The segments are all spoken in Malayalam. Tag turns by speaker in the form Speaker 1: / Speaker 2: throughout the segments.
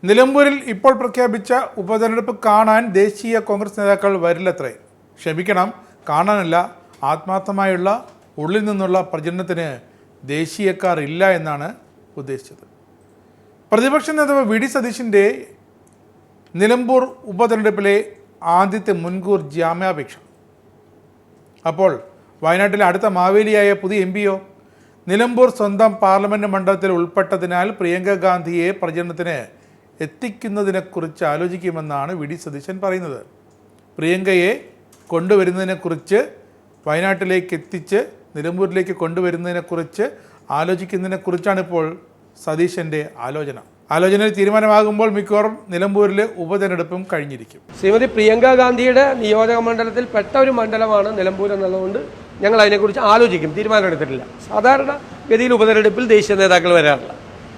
Speaker 1: നിലമ്പൂരിൽ ഇപ്പോൾ പ്രഖ്യാപിച്ച ഉപതെരഞ്ഞെടുപ്പ് കാണാൻ ദേശീയ കോൺഗ്രസ് നേതാക്കൾ വരില്ലത്രേ. ക്ഷമിക്കണം, കാണാനല്ല, ആത്മാർത്ഥമായുള്ള ഉള്ളിൽ നിന്നുള്ള പ്രചരണത്തിന് ദേശീയക്കാർ ഇല്ല എന്നാണ് ഉദ്ദേശിച്ചത്. പ്രതിപക്ഷ നേതാവ് വി ഡി സതീശിൻ്റെ നിലമ്പൂർ ഉപതെരഞ്ഞെടുപ്പിലെ ആദ്യത്തെ മുൻകൂർ ജാമ്യാപേക്ഷ. അപ്പോൾ വയനാട്ടിലെ അടുത്ത മാവേലിയായ പുതിയ എം പിയോ? നിലമ്പൂർ സ്വന്തം പാർലമെൻറ്റ് മണ്ഡലത്തിൽ ഉൾപ്പെട്ടതിനാൽ പ്രിയങ്ക ഗാന്ധിയെ പ്രചരണത്തിന് എത്തിക്കുന്നതിനെക്കുറിച്ച് ആലോചിക്കുമെന്നാണ് വി ഡി സതീശൻ പറയുന്നത്. പ്രിയങ്കയെ കൊണ്ടുവരുന്നതിനെക്കുറിച്ച്, വയനാട്ടിലേക്ക് എത്തിച്ച് നിലമ്പൂരിലേക്ക് കൊണ്ടുവരുന്നതിനെക്കുറിച്ച് ആലോചിക്കുന്നതിനെക്കുറിച്ചാണ് ഇപ്പോൾ സതീശൻ്റെ ആലോചനയിൽ തീരുമാനമാകുമ്പോൾ മിക്കവാറും നിലമ്പൂരിലെ ഉപതെരഞ്ഞെടുപ്പും കഴിഞ്ഞിരിക്കും.
Speaker 2: ശ്രീമതി പ്രിയങ്ക ഗാന്ധിയുടെ നിയോജക മണ്ഡലത്തിൽ പെട്ട ഒരു മണ്ഡലമാണ് നിലമ്പൂർ എന്നുള്ളതുകൊണ്ട് ഞങ്ങൾ അതിനെക്കുറിച്ച് ആലോചിക്കും. തീരുമാനമെടുത്തിട്ടില്ല. സാധാരണ ഗതിയിൽ ഉപതെരഞ്ഞെടുപ്പിൽ ദേശീയ നേതാക്കൾ വരാറില്ല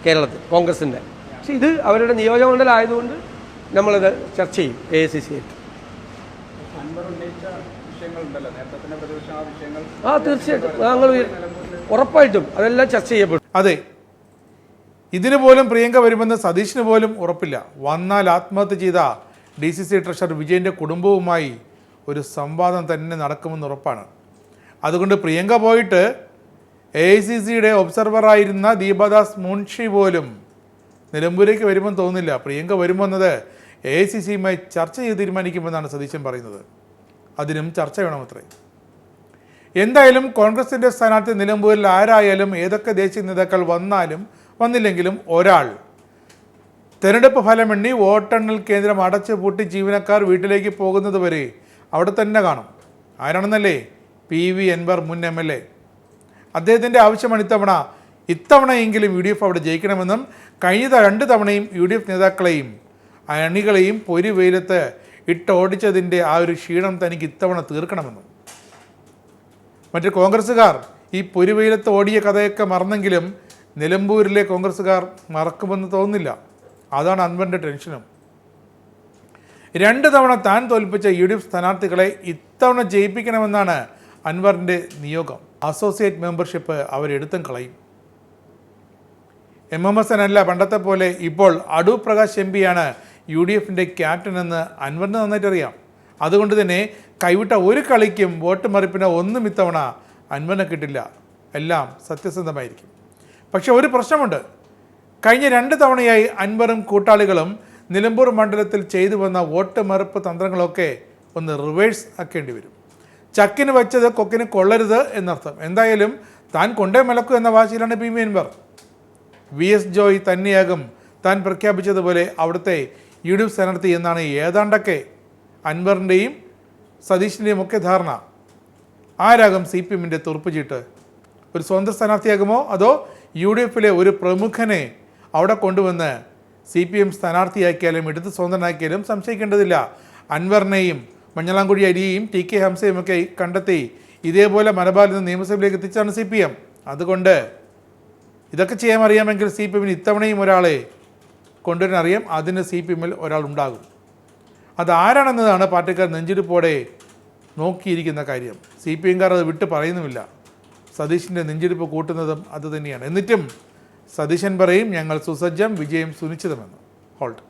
Speaker 2: കേരളത്തിൽ കോൺഗ്രസിൻ്റെ. പക്ഷേ ഇത് അവരുടെ നിയോജക മണ്ഡലം ആയതുകൊണ്ട് നമ്മളത് ചർച്ച ചെയ്യും. AICC തീർച്ചയായിട്ടും ഞങ്ങൾ ഉറപ്പായിട്ടും അതെല്ലാം ചർച്ച ചെയ്യപ്പെടും.
Speaker 1: അതെ, ഇതിനു പോലും പ്രിയങ്ക വരുമെന്ന് സതീഷിന് പോലും ഉറപ്പില്ല. വന്നാൽ ആത്മഹത്യ ചെയ്ത DCC ട്രഷറർ വിജയൻ്റെ കുടുംബവുമായി ഒരു സംവാദം തന്നെ നടക്കുമെന്ന് ഉറപ്പാണ്. അതുകൊണ്ട് പ്രിയങ്ക പോയിട്ട് AICCയുടെ ഒബ്സർവറായിരുന്ന ദീപദാസ് മുൻഷി പോലും നിലമ്പൂരേക്ക് വരുമെന്ന് തോന്നുന്നില്ല. പ്രിയങ്ക വരുമെന്നത് AICCയുമായി ചർച്ച ചെയ്ത് തീരുമാനിക്കുമെന്നാണ് സതീശൻ പറയുന്നത്. അതിനും ചർച്ച വേണമത്രേ. എന്തായാലും കോൺഗ്രസിൻ്റെ സ്ഥാനാർത്ഥി നിലമ്പൂരിൽ ആരായാലും, ഏതൊക്കെ ദേശീയ നേതാക്കൾ വന്നാലും വന്നില്ലെങ്കിലും ഒരാൾ തെരഞ്ഞെടുപ്പ് ഫലമെണ്ണി വോട്ടെണ്ണൽ കേന്ദ്രം അടച്ചു പൂട്ടി ജീവനക്കാർ വീട്ടിലേക്ക് പോകുന്നത് വരെ അവിടെ തന്നെ കാണും. ആരാണെന്നല്ലേ? PV അൻവർ, മുൻ MLA. അദ്ദേഹത്തിൻ്റെ ആവശ്യമാണ് ഇത്തവണയെങ്കിലും UDF അവിടെ ജയിക്കണമെന്നും കഴിഞ്ഞ 2 തവണയും UDF നേതാക്കളെയും അണികളെയും പൊരി വെയിലത്ത് ഇട്ടോടിച്ചതിൻ്റെ ആ ഒരു ക്ഷീണം തനിക്ക് ഇത്തവണ തീർക്കണമെന്നും. മറ്റ് കോൺഗ്രസ്സുകാർ ഈ പൊരി വെയിലത്ത് ഓടിയ കഥയൊക്കെ മറന്നെങ്കിലും നിലമ്പൂരിലെ കോൺഗ്രസ്സുകാർ മറക്കുമെന്ന് തോന്നുന്നില്ല. അതാണ് അൻവറിൻ്റെ ടെൻഷനും. 2 തവണ താൻ തോൽപ്പിച്ച UDF സ്ഥാനാർത്ഥികളെ ഇത്തവണ ജയിപ്പിക്കണമെന്നാണ് അൻവറിൻ്റെ നിയോഗം. അസോസിയേറ്റ് മെമ്പർഷിപ്പ് അവരെടുത്തും കളയും. MMS അല്ല പണ്ടത്തെ പോലെ ഇപ്പോൾ അടൂർ പ്രകാശ് MP UDFിൻ്റെ ക്യാപ്റ്റൻ എന്ന് അൻവറിന് നന്നായിട്ട് അറിയാം. അതുകൊണ്ട് തന്നെ കൈവിട്ട ഒരു കളിക്കും വോട്ട് മറിപ്പിന് ഒന്നും ഇത്തവണ അൻവറിനെ കിട്ടില്ല. എല്ലാം സത്യസന്ധമായിരിക്കും. പക്ഷെ ഒരു പ്രശ്നമുണ്ട്. കഴിഞ്ഞ 2 തവണയായി അൻവറും കൂട്ടാളികളും നിലമ്പൂർ മണ്ഡലത്തിൽ ചെയ്തു വന്ന വോട്ട് മറിപ്പ് തന്ത്രങ്ങളൊക്കെ ഒന്ന് റിവേഴ്സ് ആക്കേണ്ടി വരും. ചക്കിന് വച്ചത് കൊക്കിന് കൊള്ളരുത് എന്നർത്ഥം. എന്തായാലും താൻ കൊണ്ടേ മലക്കൂ എന്ന വാശിയിലാണ് PV അൻവർ. VS ജോയ് തന്നെയാകും താൻ പ്രഖ്യാപിച്ചതുപോലെ അവിടുത്തെ UDF സ്ഥാനാർത്ഥി എന്നാണ് ഏതാണ്ടൊക്കെ അൻവറിൻ്റെയും സതീഷിൻ്റെയും ഒക്കെ ധാരണ. ആരാകും CPMൻ്റെ തുറുപ്പുചീട്ട്? ഒരു സ്വന്തം സ്ഥാനാർത്ഥിയാകുമോ, അതോ UDFിലെ ഒരു പ്രമുഖനെ അവിടെ കൊണ്ടുവന്ന് CPM സ്ഥാനാർത്ഥിയാക്കിയാലും എടുത്ത് സ്വന്തനാക്കിയാലും സംശയിക്കേണ്ടതില്ല. അൻവറിനെയും മഞ്ഞളാംകുഴി അരിയെയും TK ഹംസയും ഒക്കെ കണ്ടെത്തി ഇതേപോലെ മലബാറിൽ നിന്ന് നിയമസഭയിലേക്ക് എത്തിച്ചാണ് CPM. അതുകൊണ്ട് ഇതൊക്കെ ചെയ്യാൻ അറിയാമെങ്കിൽ CPMന് ഇത്തവണയും ഒരാളെ കൊണ്ടുവരാൻ അറിയാം. അതിന് CPMൽ ഒരാളുണ്ടാകും. അതാരാണെന്നതാണ് പാർട്ടിക്കാർ നെഞ്ചിടിപ്പോടെ നോക്കിയിരിക്കുന്ന കാര്യം. CPMകാർ അത് വിട്ട് പറയുന്നുമില്ല. സതീഷിൻ്റെ നെഞ്ചിടിപ്പ് കൂട്ടുന്നതും അതുതന്നെയാണ്. എന്നിട്ടും സതീശൻ പറയും ഞങ്ങൾ സുസജ്ജം, വിജയം സുനിശ്ചിതമെന്ന്. ഹോൾട്ട്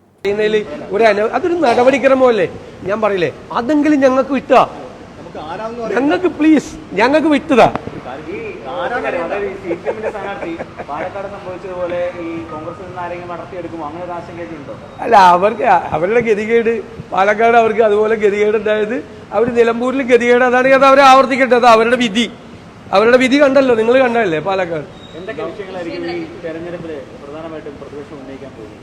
Speaker 2: അതൊരു നടപടിക്രമല്ലേ? ഞാൻ പറയില്ലേ, അതെങ്കിലും ഞങ്ങൾക്ക് വിട്ടുക. ഞങ്ങൾക്ക് പ്ലീസ്, ഞങ്ങൾക്ക് വിട്ടുക. അല്ല, അവരുടെ ഗതികേട് പാലക്കാട് അവർക്ക് അതുപോലെ ഗതികേട് ഉണ്ടായത്. അവർ നിലമ്പൂരിൽ ഗതികേട് അതാണ്. അത് അവരെ ആവർത്തിക്കട്ടെ. അത് അവരുടെ വിധി. അവരുടെ വിധി കണ്ടല്ലോ, നിങ്ങൾ കണ്ടല്ലേ പാലക്കാട്.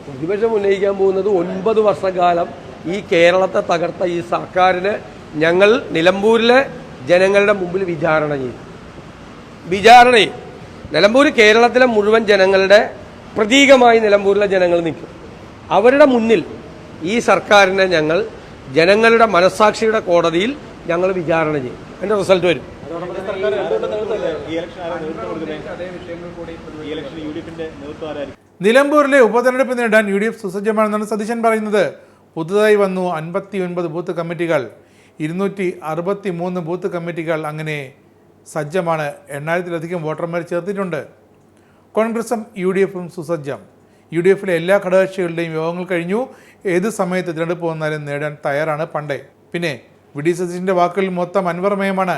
Speaker 2: പ്രതിപക്ഷം ഉന്നയിക്കാൻ പോകുന്നത് 9 വർഷക്കാലം ഈ കേരളത്തെ തകർത്ത ഈ സർക്കാരിനെ ഞങ്ങൾ നിലമ്പൂരിലെ ജനങ്ങളുടെ മുമ്പിൽ വിചാരണ ചെയ്യും. നിലമ്പൂർ കേരളത്തിലെ മുഴുവൻ ജനങ്ങളുടെ പ്രതീകമായി നിലമ്പൂരിലെ ജനങ്ങൾ നിൽക്കും. അവരുടെ മുന്നിൽ ഈ സർക്കാരിനെ ഞങ്ങൾ ജനങ്ങളുടെ മനസ്സാക്ഷിയുടെ കോടതിയിൽ ഞങ്ങൾ വിചാരണ ചെയ്യും. അതിൻ്റെ റിസൾട്ട് വരും.
Speaker 1: നിലമ്പൂരിലെ ഉപതെരഞ്ഞെടുപ്പ് നേടാൻ UDF സുസജ്ജമാണെന്നാണ് സതീശൻ പറയുന്നത്. പുതുതായി വന്നു 59 ബൂത്ത് കമ്മിറ്റികൾ, 263 ബൂത്ത് കമ്മിറ്റികൾ അങ്ങനെ സജ്ജമാണ്. 8000-ലധികം വോട്ടർമാർ ചേർത്തിട്ടുണ്ട്. കോൺഗ്രസും UDFും സുസജ്ജം. UDF-ലെ എല്ലാ ഘടകകക്ഷികളുടെയും യോഗങ്ങൾ കഴിഞ്ഞു. ഏത് സമയത്ത് തിരഞ്ഞെടുപ്പ് വന്നാലും നേടാൻ തയ്യാറാണ് പണ്ടേ. പിന്നെ വി.ഡി. സതീശൻ്റെ വാക്കുകളിൽ മൊത്തം അൻവർമയമാണ്.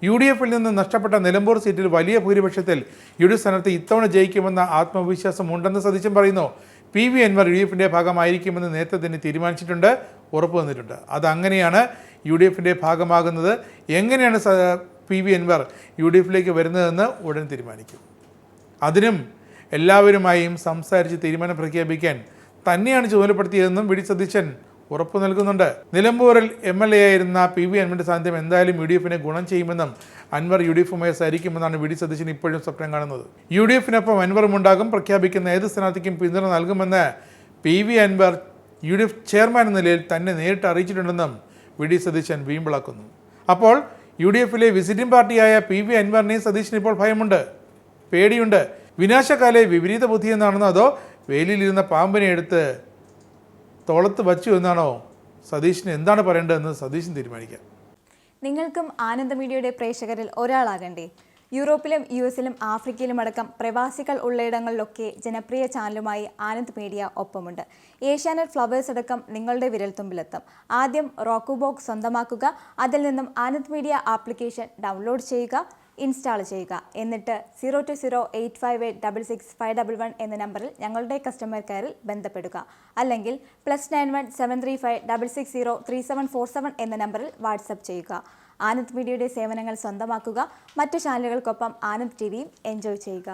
Speaker 1: UDF-ൽ നിന്ന് നഷ്ടപ്പെട്ട നിലമ്പൂർ സീറ്റിൽ വലിയ ഭൂരിപക്ഷത്തിൽ UDF സ്ഥാനാർത്ഥി ഇത്തവണ ജയിക്കുമെന്ന ആത്മവിശ്വാസം ഉണ്ടെന്ന് സതീശൻ പറയുന്നു. PV അൻവർ UDF-ന്റെ ഭാഗമായിരിക്കുമെന്ന് നേരത്തെ തന്നെ തീരുമാനിച്ചിട്ടുണ്ട്, ഉറപ്പ് വന്നിട്ടുണ്ട്. അതങ്ങനെയാണ് UDF-ന്റെ ഭാഗമാകുന്നത്. എങ്ങനെയാണ് PV അൻവർ UDF-ലേക്ക് വരുന്നതെന്ന് ഉടൻ തീരുമാനിക്കും. അതിനും എല്ലാവരുമായും സംസാരിച്ച് തീരുമാനം പ്രഖ്യാപിക്കാൻ തന്നെയാണ് ചുമതലപ്പെടുത്തിയതെന്നും വി.ഡി. സതീശൻ ഉറപ്പു നൽകുന്നുണ്ട്. നിലമ്പൂരിൽ MLA ആയിരുന്ന PV അൻവറിന്റെ സാന്നിധ്യം എന്തായാലും UDF-നെ ഗുണം ചെയ്യുമെന്നും അൻവർ UDF-മായി സഹകരിക്കുമെന്നാണ് വി.ഡി. സതീശൻ ഇപ്പോഴും സ്വപ്നം കാണുന്നത്. UDF-നൊപ്പം അൻവറും ഉണ്ടാകും. പ്രഖ്യാപിക്കുന്ന ഏത് സ്ഥാനാർത്ഥിക്കും പിന്തുണ നൽകുമെന്ന് PV അൻവർ UDF ചെയർമാൻ എന്ന നിലയിൽ തന്നെ നേരിട്ട് അറിയിച്ചിട്ടുണ്ടെന്നും വി.ഡി. സതീശൻ വീമ്പിളക്കുന്നു. അപ്പോൾ UDF-ലെ വിസിറ്റിംഗ് പാർട്ടിയായ PV അൻവറിനെയും സതീശന് ഇപ്പോൾ ഭയമുണ്ട്, പേടിയുണ്ട്. വിനാശകാലെ വിപരീത ബുദ്ധി എന്നാണെന്നോ അതോ വേലിയിലിരുന്ന പാമ്പിനെ എടുത്ത് തോളത്ത് വച്ചു എന്നാണോ സതീശന് എന്താണ് പറയേണ്ടതെന്ന് സതീശൻ തീരുമാനിക്കാം.
Speaker 3: നിങ്ങൾക്കും ആനന്ദ മീഡിയയുടെ പ്രേക്ഷകരിൽ ഒരാളാകണ്ടേ? യൂറോപ്പിലും US-ലും ആഫ്രിക്കയിലും അടക്കം പ്രവാസികൾ ഉള്ളയിടങ്ങളിലൊക്കെ ജനപ്രിയ ചാനലുമായി ആനന്ദ് മീഡിയ ഒപ്പമുണ്ട്. ഏഷ്യാനെറ്റ് ഫ്ലവേഴ്സ് അടക്കം നിങ്ങളുടെ വിരൽത്തുമ്പിലെത്തും. ആദ്യം റോക്കു ബോക്സ് സ്വന്തമാക്കുക. അതിൽ നിന്നും ആനന്ദ് മീഡിയ ആപ്ലിക്കേഷൻ ഡൗൺലോഡ് ചെയ്യുക, ഇൻസ്റ്റാൾ ചെയ്യുക. എന്നിട്ട് 02085866511 എന്ന നമ്പറിൽ ഞങ്ങളുടെ കസ്റ്റമർ കെയറിൽ ബന്ധപ്പെടുക. അല്ലെങ്കിൽ +91 735 660 3747 എന്ന നമ്പറിൽ വാട്സപ്പ് ചെയ്യുക. ആനന്ദ് മീഡിയയുടെ സേവനങ്ങൾ സ്വന്തമാക്കുക. മറ്റു ചാനലുകൾക്കൊപ്പം ആനന്ദ് TVയും എൻജോയ് ചെയ്യുക.